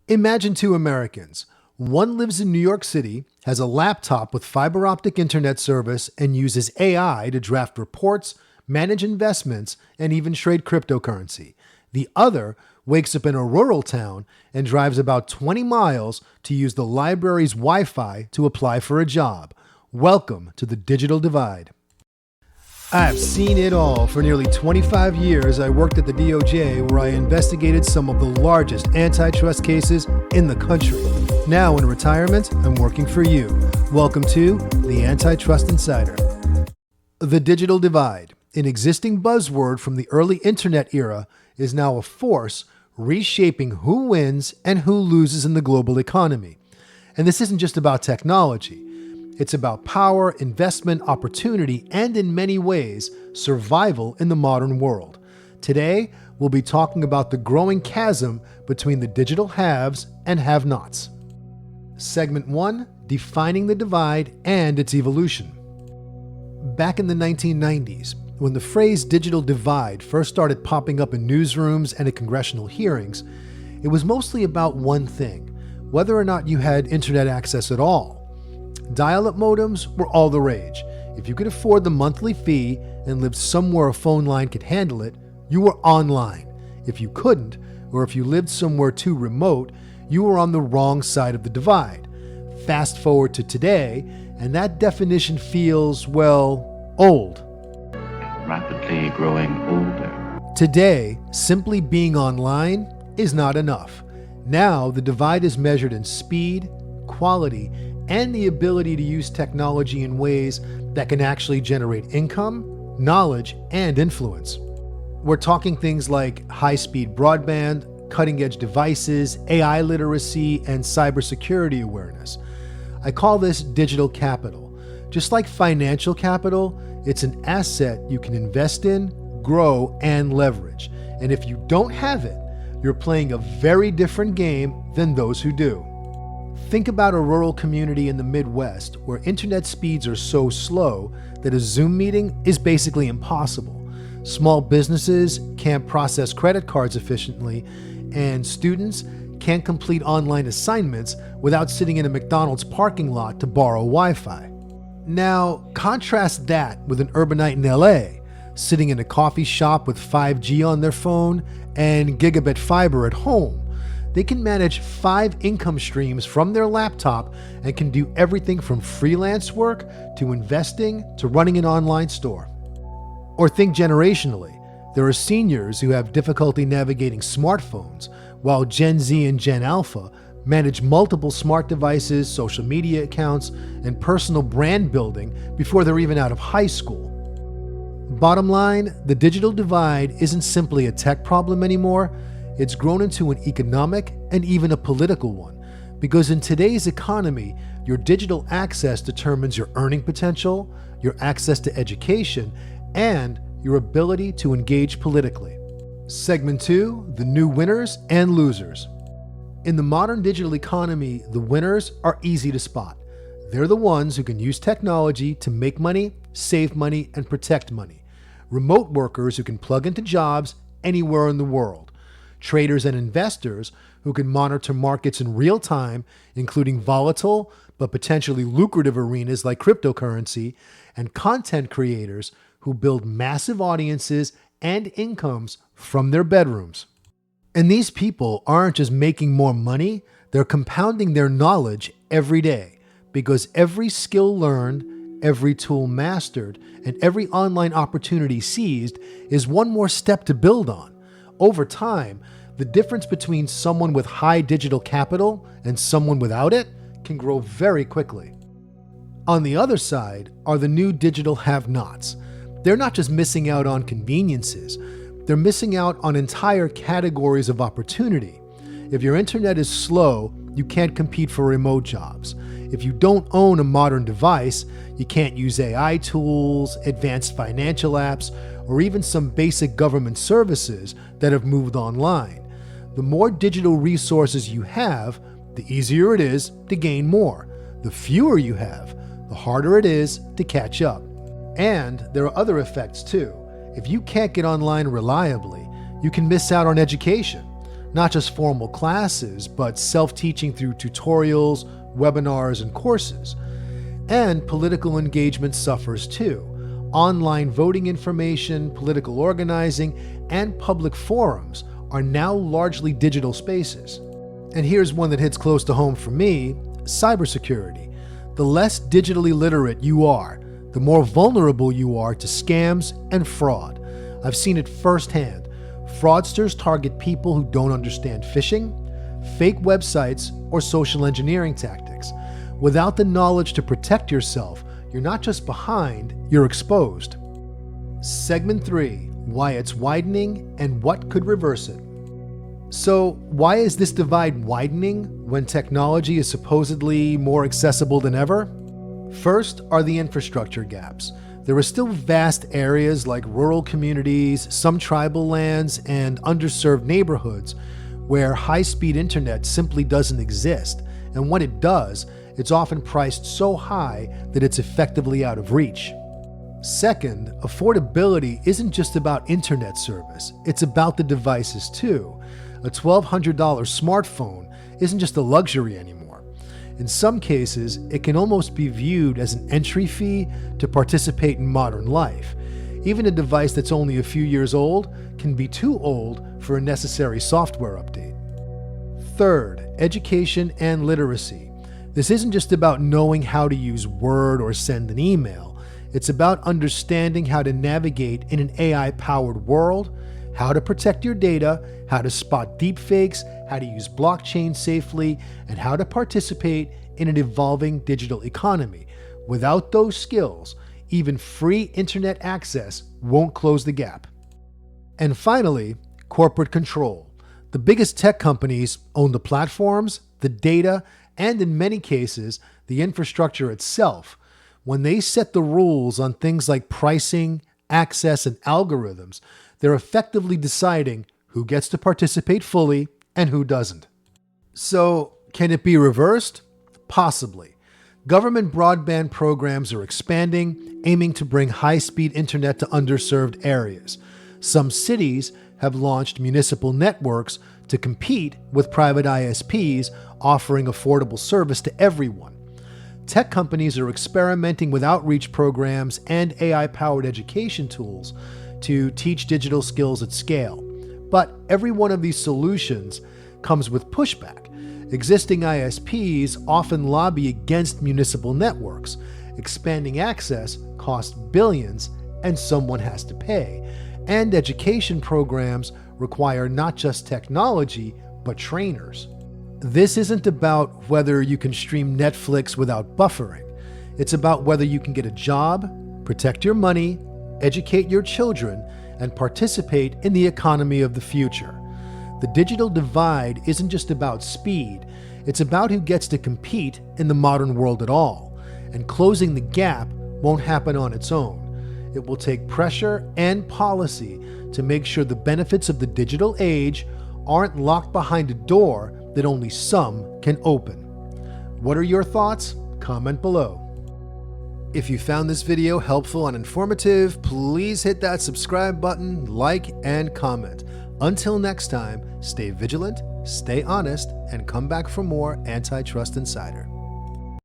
Imagine two Americans. One lives in New York City, has a laptop with fiber optic internet service, and uses AI to draft reports, manage investments, and even trade cryptocurrency. The other wakes up in a rural town and drives about 20 miles to use the library's Wi-Fi to apply for a job. Welcome to the digital divide. I've seen it all. For nearly 25 years, I worked at the DOJ, where I investigated some of the largest antitrust cases in the country. Now in retirement, I'm working for you. Welcome to the Antitrust Insider. The digital divide, an existing buzzword from the early internet era, is now a force reshaping who wins and who loses in the global economy. And this isn't just about technology. It's about power, investment, opportunity, and in many ways, survival in the modern world. Today, we'll be talking about the growing chasm between the digital haves and have-nots. Segment 1, Defining the Divide and its Evolution. Back in the 1990s, when the phrase digital divide first started popping up in newsrooms and at congressional hearings, it was mostly about one thing: whether or not you had internet access at all. Dial-up modems were all the rage. If you could afford the monthly fee and lived somewhere a phone line could handle it, you were online. If you couldn't, or if you lived somewhere too remote, you were on the wrong side of the divide. Fast forward to today, and that definition feels, well, old. Rapidly growing older. Today, simply being online is not enough. Now, the divide is measured in speed, quality, and the ability to use technology in ways that can actually generate income, knowledge, and influence. We're talking things like high-speed broadband, cutting-edge devices, AI literacy, and cybersecurity awareness. I call this digital capital. Just like financial capital, it's an asset you can invest in, grow, and leverage. And if you don't have it, you're playing a very different game than those who do. Think about a rural community in the Midwest where internet speeds are so slow that a Zoom meeting is basically impossible. Small businesses can't process credit cards efficiently, and students can't complete online assignments without sitting in a McDonald's parking lot to borrow Wi-Fi. Now, contrast that with an urbanite in LA, sitting in a coffee shop with 5G on their phone and gigabit fiber at home. They can manage 5 income streams from their laptop and can do everything from freelance work to investing to running an online store. Or think generationally. There are seniors who have difficulty navigating smartphones, while Gen Z and Gen Alpha manage multiple smart devices, social media accounts, and personal brand building before they're even out of high school. Bottom line, the digital divide isn't simply a tech problem anymore. It's grown into an economic and even a political one, because in today's economy, your digital access determines your earning potential, your access to education, and your ability to engage politically. Segment 2, the new winners and losers. In the modern digital economy, the winners are easy to spot. They're the ones who can use technology to make money, save money, and protect money. Remote workers who can plug into jobs anywhere in the world. Traders and investors who can monitor markets in real time, including volatile but potentially lucrative arenas like cryptocurrency, and content creators who build massive audiences and incomes from their bedrooms. And these people aren't just making more money, they're compounding their knowledge every day, because every skill learned, every tool mastered, and every online opportunity seized is one more step to build on. Over time, the difference between someone with high digital capital and someone without it can grow very quickly. On the other side are the new digital have-nots. They're not just missing out on conveniences, they're missing out on entire categories of opportunity. If your internet is slow, you can't compete for remote jobs. If you don't own a modern device, you can't use AI tools, advanced financial apps, or even some basic government services that have moved online. The more digital resources you have, the easier it is to gain more. The fewer you have, the harder it is to catch up. And there are other effects too. If you can't get online reliably, you can miss out on education. not just formal classes, but self-teaching through tutorials, webinars, and courses. And political engagement suffers too. Online voting information, political organizing, and public forums are now largely digital spaces. And here's one that hits close to home for me: cybersecurity. The less digitally literate you are, the more vulnerable you are to scams and fraud. I've seen it firsthand. Fraudsters target people who don't understand phishing, fake websites, or social engineering tactics. Without the knowledge to protect yourself, you're not just behind, you're exposed. Segment 3: Why it's widening and what could reverse it. So, why is this divide widening when technology is supposedly more accessible than ever? First are the infrastructure gaps. There are still vast areas like rural communities, some tribal lands, and underserved neighborhoods where high-speed internet simply doesn't exist, and when it does, it's often priced so high that it's effectively out of reach. Second, affordability isn't just about internet service, it's about the devices too. A $1,200 smartphone isn't just a luxury anymore. In some cases, it can almost be viewed as an entry fee to participate in modern life. Even a device that's only a few years old can be too old for a necessary software update. Third, education and literacy. This isn't just about knowing how to use Word or send an email. It's about understanding how to navigate in an AI-powered world, how to protect your data, how to spot deepfakes, how to use blockchain safely, and how to participate in an evolving digital economy. Without those skills, even free internet access won't close the gap. And finally, corporate control. The biggest tech companies own the platforms, the data, and in many cases, the infrastructure itself. When they set the rules on things like pricing, access, and algorithms, they're effectively deciding who gets to participate fully and who doesn't. So, can it be reversed? Possibly. Government broadband programs are expanding, aiming to bring high-speed internet to underserved areas. Some cities have launched municipal networks to compete with private ISPs offering affordable service to everyone. Tech companies are experimenting with outreach programs and AI-powered education tools to teach digital skills at scale. But every one of these solutions comes with pushback. Existing ISPs often lobby against municipal networks. Expanding access costs billions, and someone has to pay. And education programs require not just technology, but trainers. This isn't about whether you can stream Netflix without buffering. It's about whether you can get a job, protect your money, educate your children, and participate in the economy of the future. The digital divide isn't just about speed, it's about who gets to compete in the modern world at all. And closing the gap won't happen on its own. It will take pressure and policy to make sure the benefits of the digital age aren't locked behind a door that only some can open. What are your thoughts? Comment below. If you found this video helpful and informative, please hit that subscribe button, like, and comment. Until next time, stay vigilant, stay honest, and come back for more Antitrust Insider.